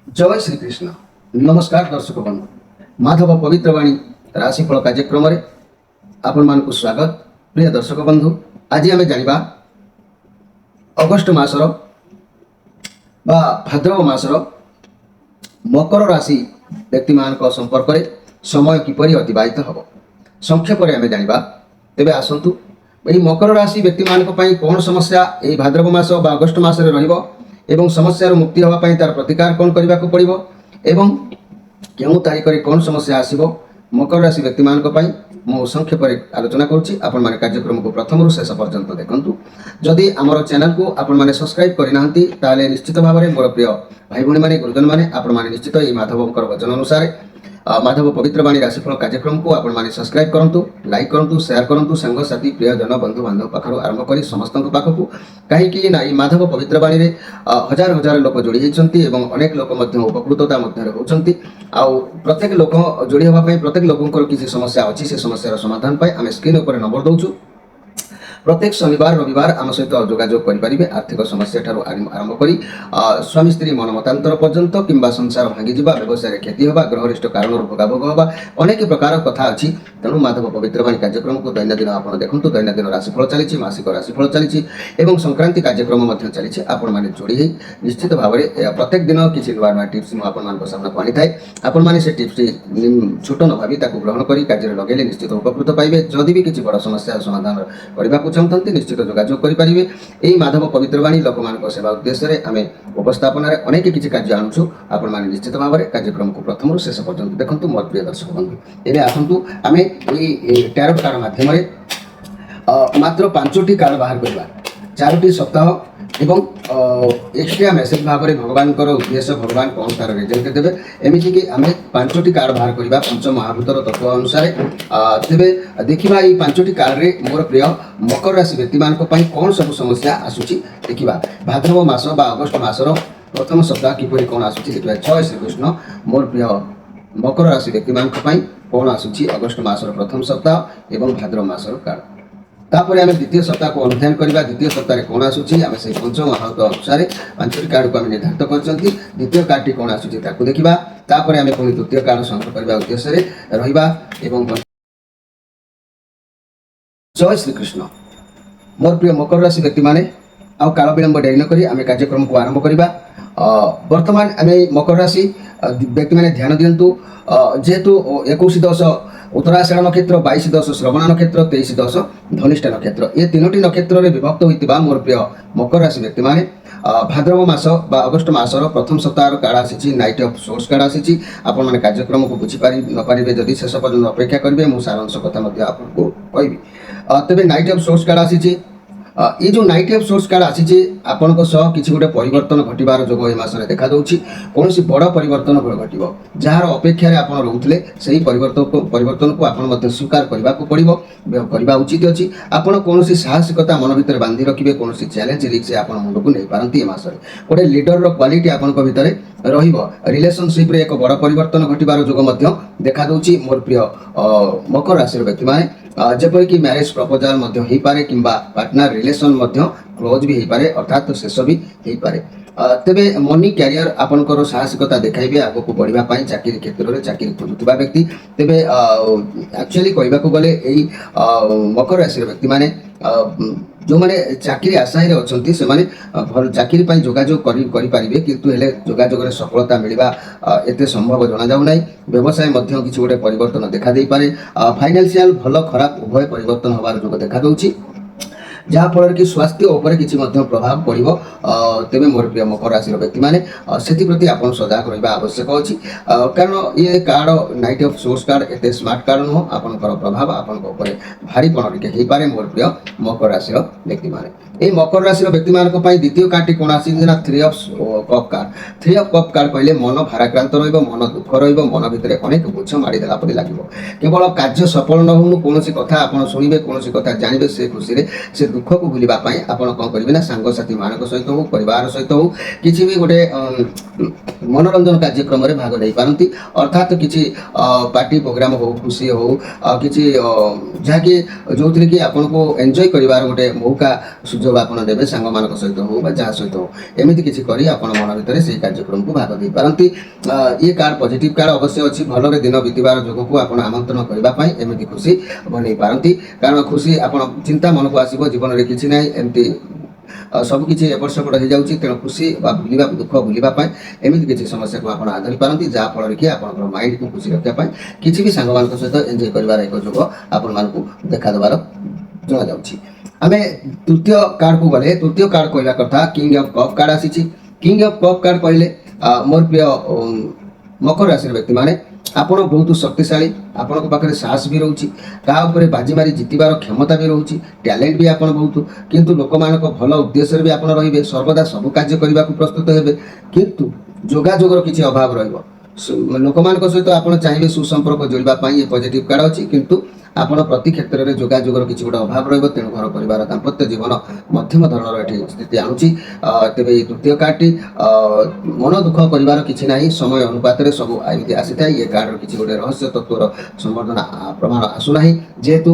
जय श्री कृष्ण। नमस्कार दर्शक बंधु, माधव पवित्रवाणी राशिफल कार्यक्रम आपण मानक स्वागत। प्रिय दर्शक बंधु, आज आम जाना अगस्ट मासर बा भाद्रव मासर मकर राशि व्यक्ति मान संपर्क में समय किपरि अतिबाहित हम संक्षेप आम जाना। तेबे आसतु यही मकर राशि व्यक्ति मान कौन समस्या यही भाद्रव मास बा अगस्ट मासरे रहिबो एवं समस्या मुक्ति होगापी तार प्रतिकार कौन करने को पड़ो एवं केउं तारीख में कौन समस्या आसो मकर राशि व्यक्ति मानी मु संक्षेप आलोचना करुच्ची। आपण माने कार्यक्रम को प्रथम शेष पर्यंत देखंतु। जदि आमर चैनल को आपण माने सब्सक्राइब करना ताले निश्चित भाव में मोर प्रिय भाई भौणी माने गुरुजन माने आपण माने निश्चित ये माधवंकर वचन अनुसार माधव पवित्रवाणी राशिफल कार्यक्रम को आपण माने सब्सक्राइब करंतु, लाइक करंतु, शेयर करंतु सांग साथी प्रियजन बंधु बांधव पाखर आरंभ करी समस्त पाखक कहीं ना माधव पवित्रवाणी रे हजार हजार लोक जोड़ी होती एवं अनेक लोक उपकृतता होती। आउ प्रत्येक लोक जोड़ी होगापी प्रत्येक लोकंर किसी समस्या अच्छी से समस्यार समाधान पाए आम स्क्रीन उपर नंबर दौचु। प्रत्येक शनिवार रविवार आम सहित जोगाजोग करेंगे। आर्थिक समस्या ठार आरंभ करी स्वामी स्त्री मन मतांतर पर्यंत किंबा संसार भांगी व्यवसाय क्षति होगा ग्रहरिष्ठ कारण भोगाभोग होगा अनेक प्रकार कथा अच्छी। तेणु माधव पवित्रवाणी कार्यक्रम को दैनंदिन आप देखूँ। दैनंदिन राशिफल चली मासिक राशिफल चली संक्रांति कार्यक्रम चली आपण मैंने जोड़ी निश्चित भाव में प्रत्येक दिन किसी नुआ नुआ टिप्स मुझे सामना को आनी थाए। आपण मैंने से टिप्स छोट न भावी ग्रहण कर कार्य लगे निश्चित उपकृत पाइबे। जदि भी किसी बड़ समस्या समाधान करने को चाहते निश्चित जोगाजोग करेंगे। यही माधव पवित्रवाणी लोक मान सेवा उद्देश्य आम उपस्थापन अनेक किसी कार्य आणुचु। आपण मैंने निश्चित भाव में कार्यक्रम को प्रथम शेष पर्यंत देखंतु। मोर प्रिय दर्शक बंधु, एबे आसंतु आम टैरोट कार्ड माध्यम मात्र 5टी कार्ड बाहर करवा 4टी सप्ताह एवं एक्सट्रा मेसेज भाव में भगवान उद्देश्य भगवान कौन तार रिजल्ट देवे एमती कि आम 5टी कार्ड बाहर करवा पंच महाभूतर तत्व अनुसार। तेरे देखा ये 5टी कार्ड रे मोर प्रिय मकर राशि व्यक्ति मान कौन सब समस्या आसूची देखा। भाद्रव मास बा अगस्ट मासर प्रथम सप्ताह किपरि कौन आसूची देखा। जय श्री कृष्ण। मोर प्रिय मकर राशि व्यक्ति मान कौन आसूची अगस्ट मासर प्रथम सप्ताह एवं भाद्रव मासर कार्ड। तापर आम द्वितीय सप्ताह को अध्ययन करवा। द्वितीय सप्ताह कौन आसूची आम से पंच महाभूत अनुसार 5टी कार्ड को आम निर्धारित कर द्वितीय कार्ड टी कौन आसूची ताकू देखा। तापर आम पुणी तृतीय कार्ड संग्रह करने उद्देश्य रहिबा एवं जय श्री कृष्ण। मोर प्रिय मकर राशि व्यक्ति माने आउ काल विलंब डेरी न करी आम कार्यक्रम को आरंभ करवा। वर्तमान आम मकर राशि व्यक्ति माने ध्यान दिंतु जेहेतु 21 उत्तराषाढ़ नक्षत्र 22 श्रवण नक्षत्र 23 धनिष्ठा नक्षत्र ये 3टी नक्षत्र में विभक्त होता मोर प्रिय मकर राशि व्यक्ति माने भाद्रव मास बा अगस्ट मासर प्रथम सप्ताह कार्ड आसी नाइट ऑफ सोर्स कार्ड आसी। आपण माने कार्यक्रम को बुझीपारि न पारिबे जदि शेष पर्यंत अपेक्षा करेंगे मु सारांश कथा आपको कहबी। तेबे नाइट ऑफ सोर्स कार्ड आसी ये जो नाइट ऑफ सोर्स कार्ड आसी आपण किसी गोटे परिवर्तन घटवार जोग ए मासरे देखा दूची। कौन बड़ परिवर्तन घटो जार अपेक्षा आप रोते से परिवर्तन को आप स्वीकार करने को पड़ो करवा उचित अच्छी। आपड़ कौन साहसिकता मन भर बांधि रखिए कौन चैलेंज रिक्स आप मुंड को नहीं पारती ए मासरे गोटे लीडर क्वालिटी आपण भितर रिलेशनशिप रे एक बड़ परिवर्तन घटवार जोग देखा दूची। मोर प्रिय मकर राशि व्यक्ति माने जेपरिक मैरिज प्रपोजाल हो पारे कि पार्टनर रिलेशन क्लोज भी हो पारे अर्थात शेष भी हो पारे। तेबे मनी कैरियर आपनकर साहसिकता देखाइबे आगो को बढ़ापी चाकरी क्षेत्र में चाकरी खोजुवा व्यक्ति। तेबे एक्चुअली कहवाक गले यही मकर राशि व्यक्ति माने जो मैंने चाकरी आशायी अच्छा से भल चाकरी जोगाजोग करेंगे किंतु हेले जोगाजोग सफलता मिलवा एते संभव जना जाऊ ना। व्यवसाय किसी गोटे परिवर्तन देखा दे पारे। फाइनेंशियल भल खराब उभय परिवर्तन होबार जो देखा दूची जहाँफल कि स्वास्थ्य उपर किसी प्रभाव पड़ो। तेज मोर प्रिय मकर राशि व्यक्ति मैंने से आप सजग रहा आवश्यक अच्छी कारण ये card night of source card एत स्मार्ट कार्ड नुह आपंकर प्रभाव आपण भारीपण टे पारे। मोर प्रिय मकर राशि व्यक्ति मैंने ये मकर राशि व्यक्ति मान द्वितीय कार्ड टी कौन आसी 3 of cup card. 3 of cup card कहले मन भाराक्रांत मन दुख मन भितर अनेक बोझ मारिदेला परि लागिबो। केवल कार्य सफल न हो कौन कथा आप शुणवे कौन कथा जानवे से खुशी से दुख को भूलवाई आपड़ कौन करेंगे ना सांगसाथी मान सहित हो परिवार सहित हो किसी भी गोटे मनोरंजन कार्यक्रम में भाग नहीं पारती अर्थात किसी पार्टी प्रोग्राम हो खुशी हो कि जहाँकि जो थी कि आपन को एंजॉय करार गोटे मौका ସୁଯୋଗ ଆପଣ ନେବେ ସାଙ୍ଗମାନଙ୍କ ସହିତ ହଉ ବା ଯାହା ସହିତ ହଉ ଏମିତି କିଛି କରି ଆପଣ ମନ ଭିତରେ ସେଇ କାର୍ଯ୍ୟକ୍ରମକୁ ଭାଗ ଦେଇପାରନ୍ତି। ଇଏ କାର୍ଡ଼ ପଜିଟିଭ୍ କାର୍ଡ଼ ଅବଶ୍ୟ ଅଛି। ଭଲରେ ଦିନ ବିତିବାର ଯୋଗକୁ ଆପଣ ଆମନ୍ତ୍ରଣ କରିବା ପାଇଁ ଏମିତି ଖୁସି ବନେଇ ପାରନ୍ତି। କାରଣ ଖୁସି ଆପଣ ଚିନ୍ତା ମନକୁ ଆସିବ ଜୀବନରେ କିଛି ନାହିଁ ଏମିତି ସବୁକିଛି ଏପଟ ସେପଟ ହେଇଯାଉଛି, ତେଣୁ ଖୁସି ବା ଭୁଲିବା ଦୁଃଖ ଭୁଲିବା ପାଇଁ ଏମିତି କିଛି ସମସ୍ୟାକୁ ଆପଣ ଆଦରି ପାରନ୍ତି, ଯାହାଫଳରେ କି ଆପଣଙ୍କର ମାଇଣ୍ଡକୁ ଖୁସି ରଖିବା ପାଇଁ କିଛି ବି ସାଙ୍ଗମାନଙ୍କ ସହିତ ଏନ୍ଜୟ କରିବାର ଏକ ଯୋଗ ଆପଣମାନଙ୍କୁ ଦେଖାଦେବାର ଜଣାଯାଉଛି। ଆମେ ତୃତୀୟ କାର୍ଡ଼କୁ ଗଲେ, ତୃତୀୟ କାର୍ଡ଼ କହିବା କଥା କିଙ୍ଗ ଅଫ୍ କପ୍ କାର୍ଡ଼ ଆସିଛି। କିଙ୍ଗ ଅଫ୍ କପ୍ କାର୍ଡ଼ କହିଲେ ମୋର ପ୍ରିୟ ମକର ରାଶିର ବ୍ୟକ୍ତିମାନେ ଆପଣ ବହୁତ ଶକ୍ତିଶାଳୀ, ଆପଣଙ୍କ ପାଖରେ ସାହସ ବି ରହୁଛି, କାହା ଉପରେ ବାଜି ମାରି ଜିତିବାର କ୍ଷମତା ବି ରହୁଛି, ଟ୍ୟାଲେଣ୍ଟ ବି ଆପଣ ବହୁତ, କିନ୍ତୁ ଲୋକମାନଙ୍କ ଭଲ ଉଦ୍ଦେଶ୍ୟରେ ବି ଆପଣ ରହିବେ, ସର୍ବଦା ସବୁ କାର୍ଯ୍ୟ କରିବାକୁ ପ୍ରସ୍ତୁତ ହେବେ, କିନ୍ତୁ ଯୋଗାଯୋଗର କିଛି ଅଭାବ ରହିବ। ଲୋକମାନଙ୍କ ସହିତ ଆପଣ ଚାହିଁବେ ସୁସମ୍ପର୍କ ଯୋଡ଼ିବା ପାଇଁ ଏ ପଜିଟିଭ୍ କାର୍ଡ଼ ଅଛି, କିନ୍ତୁ ଆପଣ ପ୍ରତି କ୍ଷେତ୍ରରେ ଯୋଗାଯୋଗର କିଛି ଗୋଟେ ଅଭାବ ରହିବ, ତେଣୁ ଘର ପରିବାର ଦାମ୍ପତ୍ୟ ଜୀବନ ମଧ୍ୟମ ଧରଣର ଏଠି ସ୍ଥିତି ଆଣୁଛି। ତେବେ ଏହି ତୃତୀୟ କାର୍ଡ଼ଟି ମନ ଦୁଃଖ କରିବାର କିଛି ନାହିଁ, ସମୟ ଅନୁପାତରେ ସବୁ ଏମିତି ଆସିଥାଏ। ଏ କାର୍ଡ଼ର କିଛି ଗୋଟେ ରହସ୍ୟ ତତ୍ତ୍ୱର ସମ୍ବର୍ଦ୍ଧନା ପ୍ରମାଣ ଆସୁନାହିଁ, ଯେହେତୁ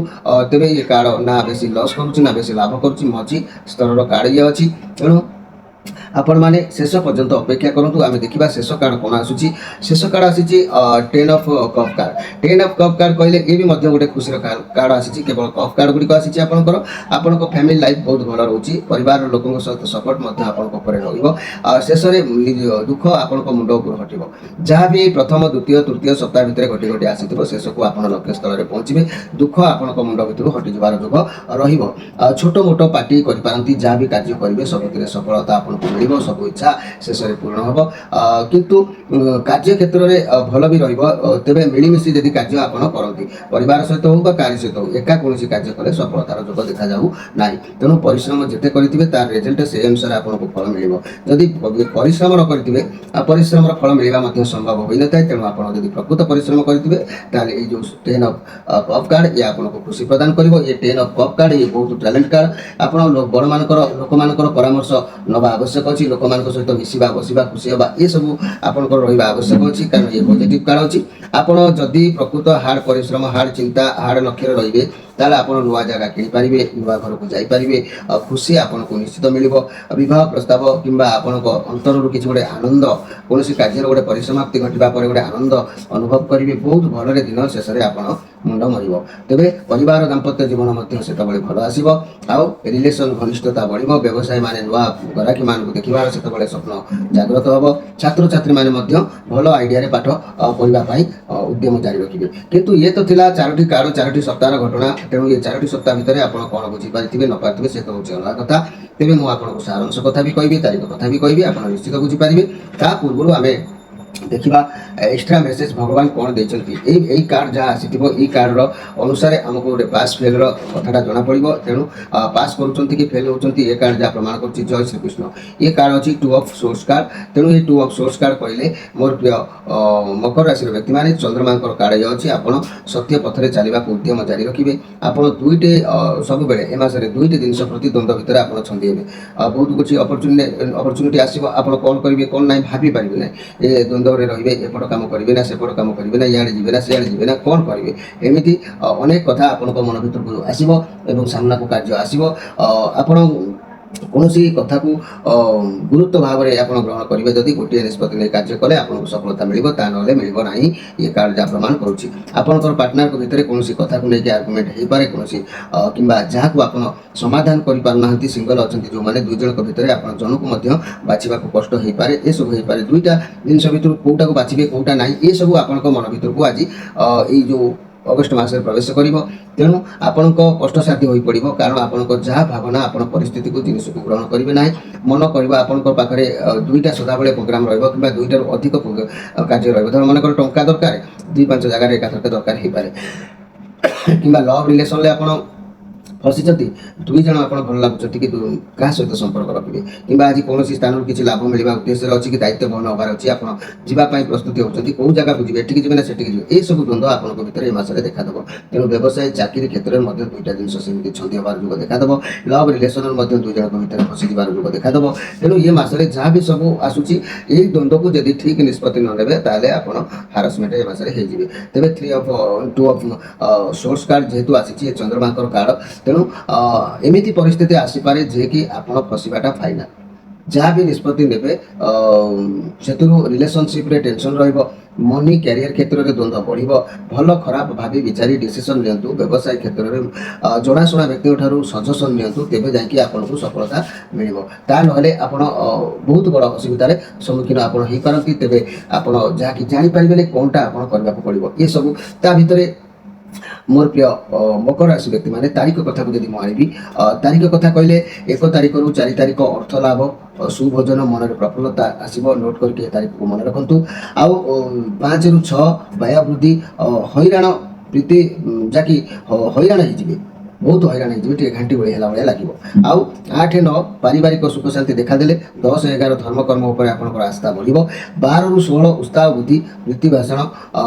ତେବେ ଏ କାର୍ଡ଼ ନା ବେଶୀ ଲସ୍ କରୁଛି ନା ବେଶୀ ଲାଭ କରୁଛି, ମଝି ସ୍ତରର କାର୍ଡ଼ ଇଏ ଅଛି। ତେଣୁ ଆପଣମାନେ ଶେଷ ପର୍ଯ୍ୟନ୍ତ ଅପେକ୍ଷା କରନ୍ତୁ, ଆମେ ଦେଖିବା ଶେଷ କାର୍ଡ଼ କ'ଣ ଆସୁଛି। ଶେଷ କାର୍ଡ଼ ଆସିଛି 10 of cup card. 10 of cup card କହିଲେ ଏ ବି ମଧ୍ୟ ଗୋଟେ ଖୁସିର କାର୍ଡ଼ ଆସିଛି। କେବଳ କପ୍ କାର୍ଡ଼ ଗୁଡ଼ିକ ଆସିଛି ଆପଣଙ୍କ ଫ୍ୟାମିଲି ଲାଇଫ୍ ବହୁତ ଭଲ ରହୁଛି, ପରିବାରର ଲୋକଙ୍କ ସହିତ ସପୋର୍ଟ ମଧ୍ୟ ଆପଣଙ୍କ ଉପରେ ରହିବ। ଶେଷରେ ଦୁଃଖ ଆପଣଙ୍କ ମୁଣ୍ଡ ଉପରୁ ହଟିବ। ଯାହା ବି ପ୍ରଥମ ଦ୍ୱିତୀୟ ତୃତୀୟ ସପ୍ତାହ ଭିତରେ ଘଟି ଘଟି ଆସିଥିବ, ଶେଷକୁ ଆପଣ ଲକ୍ଷ୍ୟ ସ୍ଥଳରେ ପହଞ୍ଚିବେ, ଦୁଃଖ ଆପଣଙ୍କ ମୁଣ୍ଡ ଭିତରୁ ହଟିଯିବାର ଯୋଗ ରହିବ। ଛୋଟ ମୋଟ ପାର୍ଟି କରିପାରନ୍ତି, ଯାହା ବି କାର୍ଯ୍ୟ କରିବେ ସବୁଥିରେ ସଫଳତା ଆପଣଙ୍କୁ ମିଳିବ, ସବୁ ଇଚ୍ଛା ଶେଷରେ ପୂରଣ ହେବ। କିନ୍ତୁ କାର୍ଯ୍ୟ କ୍ଷେତ୍ରରେ ଭଲ ବି ରହିବ। ତେବେ ମିଳିମିଶି ଯଦି କାର୍ଯ୍ୟ ଆପଣ କରନ୍ତି, ପରିବାର ସହିତ ହଉ ବା କାହାରି ସହିତ ହଉ, ଏକା କୌଣସି କାର୍ଯ୍ୟ କଲେ ସଫଳତାର ଯୋଗ ଦେଖାଯାଉ ନାହିଁ। ତେଣୁ ପରିଶ୍ରମ ଯେତେ କରିଥିବେ ତାର ରେଜଲ୍ଟ ସେହି ଅନୁସାରେ ଆପଣଙ୍କୁ ଫଳ ମିଳିବ। ଯଦି ପରିଶ୍ରମ ନ କରିଥିବେ, ପରିଶ୍ରମର ଫଳ ମିଳିବା ମଧ୍ୟ ସମ୍ଭବ ହୋଇନଥାଏ। ତେଣୁ ଆପଣ ଯଦି ପ୍ରକୃତ ପରିଶ୍ରମ କରିଥିବେ, ତାହେଲେ ଏଇ ଯେଉଁ 10 ଅଫ୍ କପ୍ କାର୍ଡ଼ ଇଏ ଆପଣଙ୍କୁ ଖୁସି ପ୍ରଦାନ କରିବ। ଏ 10 ଅଫ୍ କପ୍ କାର୍ଡ଼ ଇଏ ବହୁତ ଟ୍ୟାଲେଣ୍ଟ କାର୍ଡ଼। ଆପଣ ଲୋକମାନଙ୍କର ପରାମର୍ଶ ନେବା ଆବଶ୍ୟକ ଅଛି, ଲୋକମାନଙ୍କ ସହିତ ମିଶିବା, ବସିବା, ଖୁସି ହେବା ଏସବୁ ଆପଣଙ୍କର ରହିବା ଆବଶ୍ୟକ ଅଛି, କାରଣ ଏ ପଜିଟିଭ୍ କାର୍ଡ଼ ଅଛି। ଆପଣ ଯଦି ପ୍ରକୃତ ହାର୍ଡ଼ ପରିଶ୍ରମ, ହାର୍ଡ଼ ଚିନ୍ତା, ହାର୍ଡ଼ ଲକ୍ଷ୍ୟରେ ରହିବେ, ତାହେଲେ ଆପଣ ନୂଆ ଜାଗା କିଣିପାରିବେ, ନୂଆ ଘରକୁ ଯାଇପାରିବେ, ଖୁସି ଆପଣଙ୍କୁ ନିଶ୍ଚିତ ମିଳିବ। ବିବାହ ପ୍ରସ୍ତାବ କିମ୍ବା ଆପଣଙ୍କ ଅନ୍ତରରୁ କିଛି ଗୋଟେ ଆନନ୍ଦ, କୌଣସି କାର୍ଯ୍ୟର ଗୋଟେ ପରିସମାପ୍ତି ଘଟିବା ପରେ ଗୋଟେ ଆନନ୍ଦ ଅନୁଭବ କରିବେ। ବହୁତ ଭଲରେ ଦିନ ଶେଷରେ ଆପଣ ମୁଣ୍ଡ ମରିବ। ତେବେ ପରିବାର ଦାମ୍ପତ୍ୟ ଜୀବନ ମଧ୍ୟ ସେତେବେଳେ ଭଲ ଆସିବ, ଆଉ ରିଲେସନ୍ ଘନିଷ୍ଠତା ବଢ଼ିବ। ବ୍ୟବସାୟୀମାନେ ନୂଆ ଗ୍ରାହକୀମାନଙ୍କୁ ଦେଖିବାର ସେତେବେଳେ ସ୍ୱପ୍ନ ଜାଗ୍ରତ ହେବ। ଛାତ୍ରଛାତ୍ରୀମାନେ ମଧ୍ୟ ଭଲ ଆଇଡ଼ିଆରେ ପାଠ ପଢ଼ିବା ପାଇଁ ଉଦ୍ୟମ ଜାରି ରଖିବେ। କିନ୍ତୁ ଇଏ ତ ଥିଲା 4ଟି କାର୍ଡ଼, 4ଟି ସପ୍ତାହର ଘଟଣା। ତେଣୁ ଏ 4ଟି ସପ୍ତାହ ଭିତରେ ଆପଣ କ'ଣ ବୁଝିପାରିଥିବେ ନ ପାରିଥିବେ ସେ ତ ହେଉଛି ଅଲଗା କଥା। ତେବେ ମୁଁ ଆପଣଙ୍କୁ ସାରାଂଶ କଥା ବି କହିବି, ତାରିଖ କଥା ବି କହିବି, ଆପଣ ନିଶ୍ଚିତ ବୁଝିପାରିବେ। ତା ପୂର୍ବରୁ ଆମେ ଦେଖିବା ଏକ୍ସଟ୍ରା ମେସେଜ ଭଗବାନ କ'ଣ ଦେଇଛନ୍ତି। ଏଇ କାର୍ଡ଼ ଯାହା ଆସିଥିବ, ଏଇ କାର୍ଡ଼ର ଅନୁସାରେ ଆମକୁ ଗୋଟେ ପାସ୍ ଫେଲ୍ର କଥାଟା ଜଣାପଡ଼ିବ। ତେଣୁ ପାସ୍ କରୁଛନ୍ତି କି ଫେଲ୍ ହେଉଛନ୍ତି, ଏ କାର୍ଡ଼ ଯାହା ପ୍ରମାଣ କରୁଛି। ଜୟ ଶ୍ରୀକୃଷ୍ଣ। ଏ କାର୍ଡ଼ ଅଛି 2 ଅଫ୍ ସୋର୍ସ କାର୍ଡ଼। ତେଣୁ ଏ 2 ଅଫ୍ ସୋର୍ସ କାର୍ଡ଼ କହିଲେ ମୋର ପ୍ରିୟ ମକର ରାଶିର ବ୍ୟକ୍ତିମାନେ ଚନ୍ଦ୍ରମାଙ୍କର କାର୍ଡ଼ ଇଏ ଅଛି। ଆପଣ ସତ୍ୟ ପଥରେ ଚାଲିବାକୁ ଉଦ୍ୟମ ଜାରି ରଖିବେ। ଆପଣ ସବୁବେଳେ ଏ ମାସରେ 2ଟି ଜିନିଷ ପ୍ରତି ଦ୍ୱନ୍ଦ୍ୱ ଭିତରେ ଆପଣ ଛନ୍ଦି ହେବେ। ବହୁତ କିଛି ଅପରଚୁନିଟି ଆସିବ, ଆପଣ କ'ଣ କରିବେ କ'ଣ ନାହିଁ ଭାବିପାରିବେ ନାହିଁ। ଏ ଦ୍ୱନ୍ଦ୍ୱରେ ରହିବେ, ଏପଟ କାମ କରିବେ ନା ସେପଟ କାମ କରିବେ ନା, ଇଆଡ଼େ ଯିବେ ନା ସିଆଡ଼େ ଯିବେ ନା, କ'ଣ କରିବେ, ଏମିତି ଅନେକ କଥା ଆପଣଙ୍କ ମନ ଭିତରକୁ ଆସିବ ଏବଂ ସାମ୍ନାକୁ କାର୍ଯ୍ୟ ଆସିବ। ଆପଣ କୌଣସି କଥାକୁ ଗୁରୁତ୍ୱ ଭାବରେ ଆପଣ ଗ୍ରହଣ କରିବେ। ଯଦି ଗୋଟିଏ ନିଷ୍ପତ୍ତି ନେଇ କାର୍ଯ୍ୟ କଲେ ଆପଣଙ୍କୁ ସଫଳତା ମିଳିବ, ତା ନହେଲେ ମିଳିବ ନାହିଁ। ଏ କାର୍ଡ଼ ଯାହା ପ୍ରମାଣ କରୁଛି। ଆପଣଙ୍କର ପାର୍ଟନରଙ୍କ ଭିତରେ କୌଣସି କଥାକୁ ନେଇକି ଆର୍ଗୁମେଣ୍ଟ ହେଇପାରେ, କୌଣସି କିମ୍ବା ଯାହାକୁ ଆପଣ ସମାଧାନ କରିପାରୁନାହାନ୍ତି, ସିଙ୍ଗଲ ଅଛନ୍ତି ଯେଉଁମାନେ, 2 ଜଣଙ୍କ ଭିତରେ ଆପଣ ଜଣକୁ ମଧ୍ୟ ବାଛିବାକୁ କଷ୍ଟ ହେଇପାରେ, ଏସବୁ ହେଇପାରେ। 2ଟା ଜିନିଷ ଭିତରୁ କେଉଁଟାକୁ ବାଛିବେ କେଉଁଟା ନାହିଁ, ଏସବୁ ଆପଣଙ୍କ ମନ ଭିତରକୁ ଆଜି ଏଇ ଯେଉଁ ଅଗଷ୍ଟ ମାସରେ ପ୍ରବେଶ କରିବ। ତେଣୁ ଆପଣଙ୍କ କଷ୍ଟସାଧ୍ୟ ହୋଇପଡ଼ିବ, କାରଣ ଆପଣଙ୍କ ଯାହା ଭାବନା, ଆପଣ ପରିସ୍ଥିତିକୁ ଜିନିଷକୁ ଗ୍ରହଣ କରିବେ ନାହିଁ। ମନ କରିବ ଆପଣଙ୍କ ପାଖରେ 2ଟା ସଦାବେଳେ ପ୍ରୋଗ୍ରାମ ରହିବ କିମ୍ବା 2ଟାରୁ ଅଧିକ କାର୍ଯ୍ୟ ରହିବ। ଧର ମନେକର ଟଙ୍କା ଦରକାର, 2-5 ଜାଗାରେ ଏକାଥରକେ ଦରକାର ହେଇପାରେ। କିମ୍ବା ଲଭ୍ ରିଲେସନରେ ଆପଣ ଫସିଛନ୍ତି, 2 ଜଣ ଆପଣ ଭଲ ଲାଗୁଛନ୍ତି କିନ୍ତୁ କାହା ସହିତ ସମ୍ପର୍କ ରଖିବେ, କିମ୍ବା ଆଜି କୌଣସି ସ୍ଥାନରୁ କିଛି ଲାଭ ମିଳିବା ଉଦ୍ଦେଶ୍ୟରେ ଅଛି କି ଦାୟିତ୍ୱ ବହନ ହେବାର ଅଛି, ଆପଣ ଯିବା ପାଇଁ ପ୍ରସ୍ତୁତି ହେଉଛନ୍ତି, କେଉଁ ଜାଗାକୁ ଯିବେ, ଏଠିକି ଯିବେ ନା ସେଠିକି ଯିବେ, ଏସବୁ ଦ୍ୱନ୍ଦ୍ୱ ଆପଣଙ୍କ ଭିତରେ ଏ ମାସରେ ଦେଖାଦେବ। ତେଣୁ ବ୍ୟବସାୟ ଚାକିରି କ୍ଷେତ୍ରରେ ମଧ୍ୟ 2ଟା ଜିନିଷ ସେମିତି ଛନ୍ଦି ହେବାର ଯୋଗ ଦେଖାଦେବ। ଲଭ୍ ରିଲେସନରେ ମଧ୍ୟ 2 ଜଣଙ୍କ ଭିତରେ ଫସିଯିବାର ଯୋଗ ଦେଖାଦେବ। ତେଣୁ ଏ ମାସରେ ଯାହା ବି ସବୁ ଆସୁଛି, ଏଇ ଦ୍ୱନ୍ଦ୍ୱକୁ ଯଦି ଠିକ୍ ନିଷ୍ପତ୍ତି ନ ନେବେ, ତାହେଲେ ଆପଣ ହାରାସମେଣ୍ଟ ଏ ମାସରେ ହେଇଯିବେ। ତେବେ 2 ଅଫ୍ ସୋର୍ସ କାର୍ଡ଼ ଯେହେତୁ ଆସିଛି, ଏ ଚନ୍ଦ୍ରମାଙ୍କର କାର୍ଡ଼, ତେଣୁ ଏମିତି ପରିସ୍ଥିତି ଆସିପାରେ ଯେ କି ଆପଣ ଫସିବାଟା ଫାଇନାଲ। ଯାହା ବି ନିଷ୍ପତ୍ତି ନେବେ ସେଥିରୁ ରିଲେସନସିପ୍ରେ ଟେନସନ୍ ରହିବ, ମନି କ୍ୟାରିୟର କ୍ଷେତ୍ରରେ ଦ୍ୱନ୍ଦ୍ୱ ବଢ଼ିବ। ଭଲ ଖରାପ ଭାବି ବିଚାରି ଡିସିସନ୍ ନିଅନ୍ତୁ। ବ୍ୟବସାୟ କ୍ଷେତ୍ରରେ ଜଣାଶୁଣା ବ୍ୟକ୍ତିଙ୍କ ଠାରୁ ସଜେସନ୍ ନିଅନ୍ତୁ, ତେବେ ଯାଇକି ଆପଣଙ୍କୁ ସଫଳତା ମିଳିବ। ତା ନହେଲେ ଆପଣ ବହୁତ ବଡ଼ ଅସୁବିଧାରେ ସମ୍ମୁଖୀନ ଆପଣ ହେଇପାରନ୍ତି। ତେବେ ଆପଣ ଯାହାକି ଜାଣିପାରିବେନି କ'ଣଟା ଆପଣ କରିବାକୁ ପଡ଼ିବ। ଏସବୁ ତା ଭିତରେ ମୋର ପ୍ରିୟ ମକର ରାଶି ବ୍ୟକ୍ତିମାନେ ତାରିଖ କଥାକୁ ଯଦି ମୁଁ ଆଣିବି, ତାରିଖ କଥା କହିଲେ 1 ତାରିଖରୁ 4 ତାରିଖ ଅର୍ଥ ଲାଭ, ସୁଭୋଜନ, ମନରେ ପ୍ରଫୁଲ୍ଲତା ଆସିବ। ନୋଟ୍ କରିକି ଏ ତାରିଖକୁ ମନେ ରଖନ୍ତୁ। ଆଉ 5ରୁ 6 ବ୍ୟୟ ବୃଦ୍ଧି, ହଇରାଣ ପ୍ରୀତି, ଯାହାକି ହଇରାଣ ହେଇଯିବେ, ବହୁତ ହଇରାଣ ହେଇଯିବେ, ଟିକେ ଘାଣ୍ଟି ଭଳି ହେଲା ଭଳିଆ ଲାଗିବ। ଆଉ 8, 9 ପାରିବାରିକ ସୁଖ ଶାନ୍ତି ଦେଖାଦେଲେ। 10, 11 ଧର୍ମକର୍ମ ଉପରେ ଆପଣଙ୍କର ଆସ୍ଥା ବଢ଼ିବ। 12ରୁ 16 ଉତ୍ସାହ ବୃଦ୍ଧି, ପ୍ରୀତି ଭାଷଣ,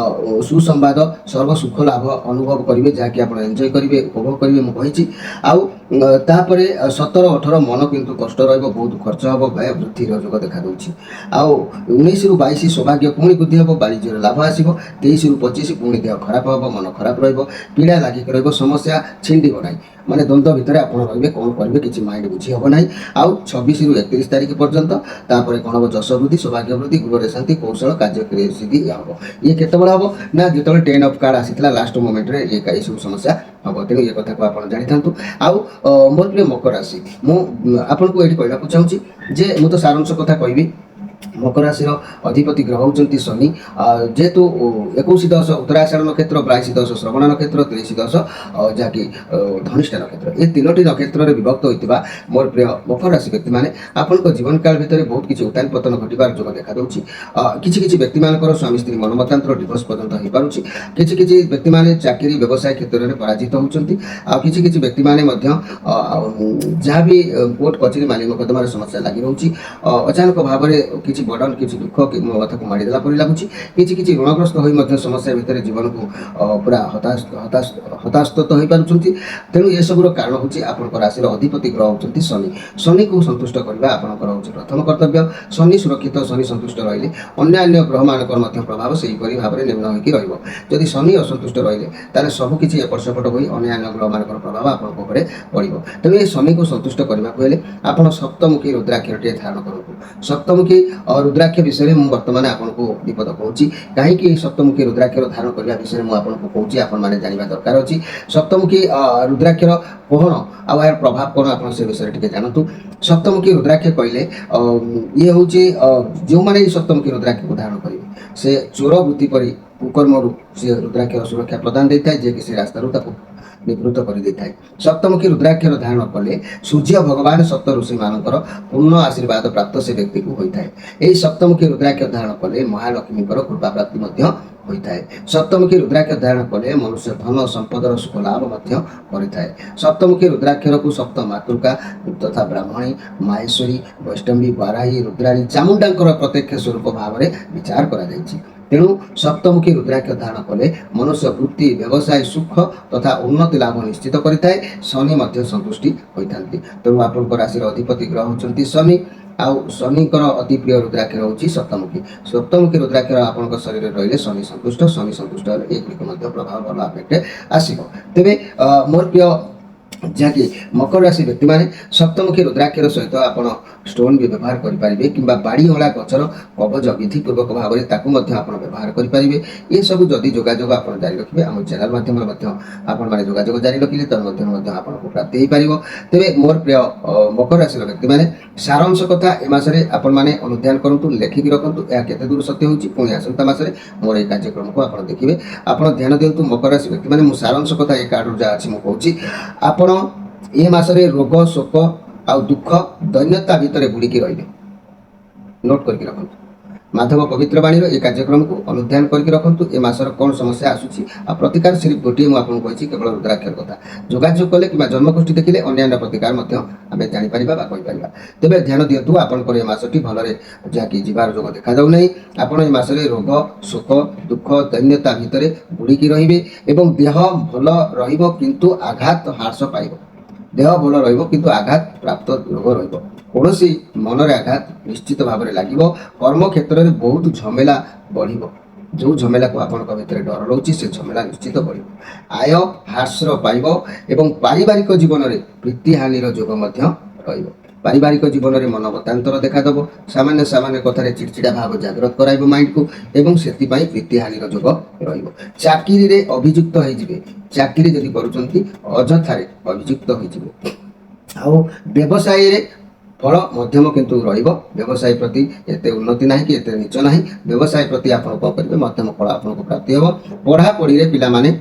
ସୁସମ୍ବାଦ, ସର୍ବ ସୁଖ ଲାଭ ଅନୁଭବ କରିବେ, ଯାହାକି ଆପଣ ଏନ୍ଜୟ କରିବେ, ଉପଭୋଗ କରିବେ ମୁଁ କହିଛି। ଆଉ ତାପରେ 17, 18 ମନ କିନ୍ତୁ କଷ୍ଟ ରହିବ, ବହୁତ ଖର୍ଚ୍ଚ ହେବ, ବ୍ୟୟ ବୃଦ୍ଧିର ଯୋଗ ଦେଖାଦେଉଛି। ଆଉ 19ରୁ 22 ସୌଭାଗ୍ୟ ପୁଣି ବୃଦ୍ଧି ହେବ, ବାଣିଜ୍ୟରେ ଲାଭ ଆସିବ। 23ରୁ 25 ପୁଣି ଦେହ ଖରାପ ହେବ, ମନ ଖରାପ ରହିବ, ପୀଡ଼ା ଲାଗିକି ରହିବ, ସମସ୍ୟା ଛିଣ୍ଡିବ ନାହିଁ। ମାନେ ଦ୍ୱନ୍ଦ୍ୱ ଭିତରେ ଆପଣ ରହିବେ, କ'ଣ କରିବେ କିଛି ମାଇଣ୍ଡ ବୁଝି ହେବ ନାହିଁ। ଆଉ 26ରୁ 31 ତାରିଖ ପର୍ଯ୍ୟନ୍ତ ତାପରେ କ'ଣ ହେବ, ଯଶ ବୃଦ୍ଧି, ସୌଭାଗ୍ୟ ବୃଦ୍ଧି, ଗୃହରେ ଶାନ୍ତି, କୌଶଳ କାର୍ଯ୍ୟ ସିଦ୍ଧି ହେବ। ଇଏ କେତେବେଳେ ହେବ ନା ଯେତେବେଳେ 10 ଅଫ୍ କାର୍ଡ଼ ଆସିଥିଲା ଲାଷ୍ଟ ମୋମେଣ୍ଟରେ ଏସବୁ ସମସ୍ୟା ହେବ। ତେଣୁ ଏ କଥାକୁ ଆପଣ ଜାଣିଥାନ୍ତୁ। ଆଉ ମୋର ପ୍ରିୟ ମକର ରାଶି, ମୁଁ ଆପଣଙ୍କୁ ଏଇଠି କହିବାକୁ ଚାହୁଁଛି ଯେ ମୁଁ ତ ସାରାଂଶ କଥା କହିବି। ମକର ରାଶିର ଅଧିପତି ଗ୍ରହ ହେଉଛନ୍ତି ଶନି। ଯେହେତୁ 21-10 ଉତ୍ତରାଷାଢ଼ ନକ୍ଷତ୍ର, 22-10 ଶ୍ରବଣ ନକ୍ଷତ୍ର, 23-10 ଯାହାକି ଧନିଷ୍ଠା ନକ୍ଷତ୍ର, ଏ 3ଟି ନକ୍ଷତ୍ରରେ ବିଭକ୍ତ ହୋଇଥିବା ମୋର ପ୍ରିୟ ମକର ରାଶି ବ୍ୟକ୍ତିମାନେ ଆପଣଙ୍କ ଜୀବନକାଳ ଭିତରେ ବହୁତ କିଛି ଉତ୍ଥାନ ପତନ ଘଟିବାର ଯୋଗ ଦେଖାଦେଉଛି। କିଛି କିଛି ବ୍ୟକ୍ତିମାନଙ୍କର ସ୍ୱାମୀ ସ୍ତ୍ରୀ ମନମତାନ୍ତର ଡିଭୋର୍ସ ପର୍ଯ୍ୟନ୍ତ ହୋଇପାରୁଛି। କିଛି କିଛି ବ୍ୟକ୍ତିମାନେ ଚାକିରି ବ୍ୟବସାୟ କ୍ଷେତ୍ରରେ ପରାଜିତ ହେଉଛନ୍ତି। ଆଉ କିଛି କିଛି ବ୍ୟକ୍ତିମାନେ ମଧ୍ୟ ଯାହା ବି କୋର୍ଟ କଚେରୀ ମାଲି ମକଦ୍ଦମାର ସମସ୍ୟା ଲାଗି ରହୁଛି। ଅଚାନକ ଭାବରେ କିଛି ବର୍ଡ଼ନ, କିଛି ଦୁଃଖ ମୋ କଥାକୁ ମାଡ଼ିଦେଲା ପରି ଲାଗୁଛି। କିଛି କିଛି ଋଣଗ୍ରସ୍ତ ହୋଇ ମଧ୍ୟ ସମସ୍ୟା ଭିତରେ ଜୀବନକୁ ପୁରା ହତାସ୍ତ ହୋଇପାରୁଛନ୍ତି। ତେଣୁ ଏସବୁର କାରଣ ହେଉଛି ଆପଣଙ୍କ ରାଶିର ଅଧିପତି ଗ୍ରହ ହେଉଛନ୍ତି ଶନି। ଶନିକୁ ସନ୍ତୁଷ୍ଟ କରିବା ଆପଣଙ୍କର ହେଉଛି ପ୍ରଥମ କର୍ତ୍ତବ୍ୟ। ଶନି ସୁରକ୍ଷିତ, ଶନି ସନ୍ତୁଷ୍ଟ ରହିଲେ ଅନ୍ୟାନ୍ୟ ଗ୍ରହମାନଙ୍କର ମଧ୍ୟ ପ୍ରଭାବ ସେହିପରି ଭାବରେ ନିମ୍ନ ହୋଇକି ରହିବ। ଯଦି ଶନି ଅସନ୍ତୁଷ୍ଟ ରହିଲେ ତାହେଲେ ସବୁକିଛି ଏପଟ ସେପଟ ହୋଇ ଅନ୍ୟାନ୍ୟ ଗ୍ରହମାନଙ୍କର ପ୍ରଭାବ ଆପଣଙ୍କ ଉପରେ ପଡ଼ିବ। ତେଣୁ ଏ ଶନିକୁ ସନ୍ତୁଷ୍ଟ କରିବାକୁ ହେଲେ ଆପଣ ସପ୍ତମୁଖୀ ରୁଦ୍ରାକ୍ଷରଟିଏ ଧାରଣ କରନ୍ତୁ। ସପ୍ତମୁଖୀ ରୁଦ୍ରାକ୍ଷ ବିଷୟରେ ମୁଁ ବର୍ତ୍ତମାନ ଆପଣଙ୍କୁ ବିପଦ କହୁଛି। କାହିଁକି ସପ୍ତମୁଖୀ ରୁଦ୍ରାକ୍ଷର ଧାରଣ କରିବା ବିଷୟରେ ମୁଁ ଆପଣଙ୍କୁ କହୁଛି, ଆପଣମାନେ ଜାଣିବା ଦରକାର ଅଛି। ସପ୍ତମୁଖୀ ରୁଦ୍ରାକ୍ଷର କ'ଣ ଆଉ ଏହାର ପ୍ରଭାବ କ'ଣ ଆପଣ ସେ ବିଷୟରେ ଟିକେ ଜାଣନ୍ତୁ। ସପ୍ତମୁଖୀ ରୁଦ୍ରାକ୍ଷ କହିଲେ ଇଏ ହେଉଛି ଯେଉଁମାନେ ଏହି ସପ୍ତମୁଖୀ ରୁଦ୍ରାକ୍ଷକୁ ଧାରଣ କରିବେ ସେ ଚୋର ବୃତ୍ତି ପରି କୁକର୍ମରୁ ସେ ରୁଦ୍ରାକ୍ଷର ସୁରକ୍ଷା ପ୍ରଦାନ ଦେଇଥାଏ, ଯିଏକି ସେ ରାସ୍ତାରୁ ତାକୁ ନିବୃତ୍ତ କରିଦେଇଥାଏ। ସପ୍ତମୁଖୀ ରୁଦ୍ରାକ୍ଷର ଧାରଣ କଲେ ସୂର୍ଯ୍ୟ ଭଗବାନ ସପ୍ତ ଋଷିମାନଙ୍କର ପୂର୍ଣ୍ଣ ଆଶୀର୍ବାଦ ପ୍ରାପ୍ତ ସେ ବ୍ୟକ୍ତିକୁ ହୋଇଥାଏ। ଏହି ସପ୍ତମୁଖୀ ରୁଦ୍ରାକ୍ଷ ଧାରଣ କଲେ ମହାଲକ୍ଷ୍ମୀଙ୍କର କୃପା ପ୍ରାପ୍ତି ମଧ୍ୟ ହୋଇଥାଏ। ସପ୍ତମୁଖୀ ରୁଦ୍ରାକ୍ଷ ଧାରଣ କଲେ ମନୁଷ୍ୟ ଧନ ସମ୍ପଦର ସୁଖ ଲାଭ ମଧ୍ୟ କରିଥାଏ। ସପ୍ତମୁଖୀ ରୁଦ୍ରାକ୍ଷରକୁ ସପ୍ତ ମାତୃକା ତଥା ବ୍ରାହ୍ମଣୀ, ମାହେଶ୍ୱରୀ, ବୈଷ୍ଣବୀ, ବାରାହୀ, ରୁଦ୍ରାଣୀ, ଚାମୁଣ୍ଡାଙ୍କର ପ୍ରତ୍ୟକ୍ଷ ସ୍ୱରୂପ ଭାବରେ ବିଚାର କରାଯାଇଛି। ତେଣୁ ସପ୍ତମୁଖୀ ରୁଦ୍ରାକ୍ଷ ଧାରଣ କଲେ ମନୁଷ୍ୟ ବୃତ୍ତି, ବ୍ୟବସାୟ, ସୁଖ ତଥା ଉନ୍ନତି ଲାଭ ନିଶ୍ଚିତ କରିଥାଏ। ଶନି ମଧ୍ୟ ସନ୍ତୁଷ୍ଟି ହୋଇଥାନ୍ତି। ତେଣୁ ଆପଣଙ୍କ ରାଶିର ଅଧିପତି ଗ୍ରହ ହେଉଛନ୍ତି ଶନି। ଆଉ ଶନିଙ୍କର ଅତି ପ୍ରିୟ ରୁଦ୍ରାକ୍ଷର ହେଉଛି ସପ୍ତମୁଖୀ। ସପ୍ତମୁଖୀ ରୁଦ୍ରାକ୍ଷର ଆପଣଙ୍କ ଶରୀରରେ ରହିଲେ ଶନି ସନ୍ତୁଷ୍ଟ ହେଲେ ଏଗୁଡ଼ିକ ମଧ୍ୟ ପ୍ରଭାବ ଭଲ ଆଫେକ୍ଟ ଆସିବ। ତେବେ ମୋର ପ୍ରିୟ ଯାହାକି ମକର ରାଶି ବ୍ୟକ୍ତିମାନେ ସପ୍ତମୁଖୀ ରୁଦ୍ରାକ୍ଷର ସହିତ ଆପଣ ଷ୍ଟୋନ୍ ବି ବ୍ୟବହାର କରିପାରିବେ, କିମ୍ବା ବାଡ଼ିଅଁଳା ଗଛର କବଜ ବିଧିପୂର୍ବକ ଭାବରେ ତାକୁ ମଧ୍ୟ ଆପଣ ବ୍ୟବହାର କରିପାରିବେ। ଏସବୁ ଯଦି ଯୋଗାଯୋଗ ଆପଣ ଜାରି ରଖିବେ, ଆମ ଚ୍ୟାନେଲ ମାଧ୍ୟମରେ ମଧ୍ୟ ଆପଣମାନେ ଯୋଗାଯୋଗ ଜାରି ରଖିଲେ ତନ୍ମଧ୍ୟରୁ ମଧ୍ୟ ଆପଣଙ୍କୁ ପ୍ରାପ୍ତି ହୋଇପାରିବ। ତେବେ ମୋର ପ୍ରିୟ ମକର ରାଶିର ବ୍ୟକ୍ତିମାନେ ସାରାଂଶ କଥା ଏ ମାସରେ ଆପଣମାନେ ଅନୁଧ୍ୟାନ କରନ୍ତୁ, ଲେଖିକି ରଖନ୍ତୁ ଏହା କେତେ ଦୂର ସତ୍ୟ ହେଉଛି। ପୁଣି ଆସନ୍ତା ମାସରେ ମୋର ଏହି କାର୍ଯ୍ୟକ୍ରମକୁ ଆପଣ ଦେଖିବେ। ଆପଣ ଧ୍ୟାନ ଦିଅନ୍ତୁ ମକର ରାଶି ବ୍ୟକ୍ତିମାନେ, ମୁଁ ସାରାଂଶ କଥା ଏ କାର୍ଡ଼ରୁ ଯାହା ଅଛି ମୁଁ କହୁଛି। ଆପଣ ଏ ମାସରେ ରୋଗ, ଶୋକ ଆଉ ଦୁଃଖ, ଦୈନ୍ୟତା ଭିତରେ ବୁଡ଼ିକି ରହିବେ। ନୋଟ୍ କରିକି ରଖନ୍ତୁ। ମାଧବ ପବିତ୍ର ବାଣୀର ଏ କାର୍ଯ୍ୟକ୍ରମକୁ ଅନୁଧ୍ୟାନ କରିକି ରଖନ୍ତୁ। ଏ ମାସର କ'ଣ ସମସ୍ୟା ଆସୁଛି ଆଉ ପ୍ରତିକାର ସିରିଫ୍ ଗୋଟିଏ ମୁଁ ଆପଣଙ୍କୁ କହିଛି, କେବଳ ରୁଦ୍ରାକ୍ଷର କଥା। ଯୋଗାଯୋଗ କଲେ କିମ୍ବା ଜନ୍ମଗୋଷ୍ଠୀ ଦେଖିଲେ ଅନ୍ୟାନ୍ୟ ପ୍ରତିକାର ମଧ୍ୟ ଆମେ ଜାଣିପାରିବା ବା କହିପାରିବା। ତେବେ ଧ୍ୟାନ ଦିଅନ୍ତୁ ଆପଣଙ୍କର ଏ ମାସଟି ଭଲରେ ଯାହାକି ଯିବାର ଯୋଗ ଦେଖାଯାଉ ନାହିଁ। ଆପଣ ଏ ମାସରେ ରୋଗ, ଶୋକ, ଦୁଃଖ, ଦୈନ୍ୟତା ଭିତରେ ବୁଡ଼ିକି ରହିବେ ଏବଂ ଦେହ ଭଲ ରହିବ କିନ୍ତୁ ଆଘାତ ହ୍ରାସ ପାଇବ। ଦେହ ଭଲ ରହିବ କିନ୍ତୁ ଆଘାତ ପ୍ରାପ୍ତ ରୋଗ ରହିବ। କୌଣସି ମନରେ ଆଘାତ ନିଶ୍ଚିତ ଭାବରେ ଲାଗିବ। କର୍ମକ୍ଷେତ୍ରରେ ବହୁତ ଝମେଲା ବଢ଼ିବ। जो झमेला को आपण भितर डर रोचे से झमेला निश्चित बढ़ आय ह्रासर पाइब एवं पारिवारिक जीवन में प्रीतिहानिर जोग पारिवारिक जीवन में मन मतांतर देखादेव सामान्य सामान्य कथार चिड़चिड़ा भाव जागृत कराइब माइंड को एवं से प्रीतिहानिर जोग चाकरी रे अभियुक्त होइजिबे चाकरी जदि करूचंती अजथारे अभियुक्त होइजिबे आउ व्यवसाय रे फल मध्यम किंतु रहिब व्यवसाय प्रति एते उन्नति नाही कि एते नीच नाही व्यवसाय प्रति आपण को करिवे मध्यम फल आपण को प्राप्ति हो पढ़ा पढ़ी रे पिला माने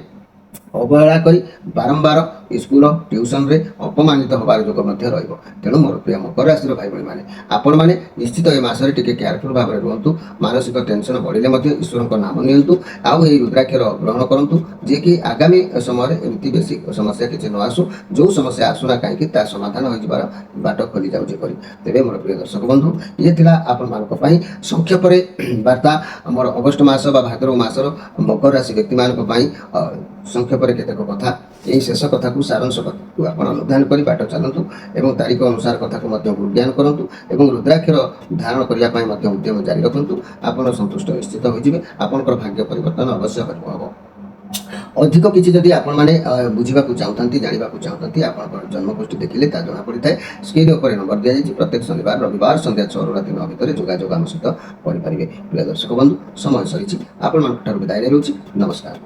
अवहेला करी बारंबार स्कूल ट्यूशन रे अपमानित होबार जोग मध्य रहिबो तेणु मोर प्रिय मकर राशि भाई भाई माने आपण माने निश्चित ए मासरे टिके केयरफुल भाव रे रहंतु मानसिक टेंशन बढ़िले मध्य ईश्वर को नाम नियंतु आउ एई रुद्राक्षर ग्रहण करंतु जे कि आगामी समय रे एमती बेसी समस्या किछि न आसु जो समस्या आसुना काहे कि ता समाधान होई जबार बाट खोली जाउ जे करी तेबे मोर प्रिय दर्शक बंधु ये थिला आपण मानक पई संक्षेप रे वार्ता मोर अगस्त मास बा भाद्रव मासर मकर राशि व्यक्ति मानक पई संक्षेप रे केतेक कथा यही शेष कथा को सारांश को आप अनुधान कर बाट चलतु एवं तारीख अनुसार कथा को ज्ञान करूँ एवं रुद्राक्षर धारण करने उद्यम जारी रखु आप संतुष्ट निश्चित होइजिबे आपनकर भाग्य परिवर्तन अवश्य हम अधिक किसी जदि आपण माने बुझा चाहते जानवा चाहते आप जन्मकुष्ठी देखिले ता जना पड़ी थाए स्क्रीन ऊपर नंबर दिया जाए प्रत्येक शनिवार रविवार संध्या 6 ରୁ राति 9 भितर जोगाजोग आम सहित करें प्रिय दर्शक बंधु समय सरी आपण विदाय रोची नमस्कार।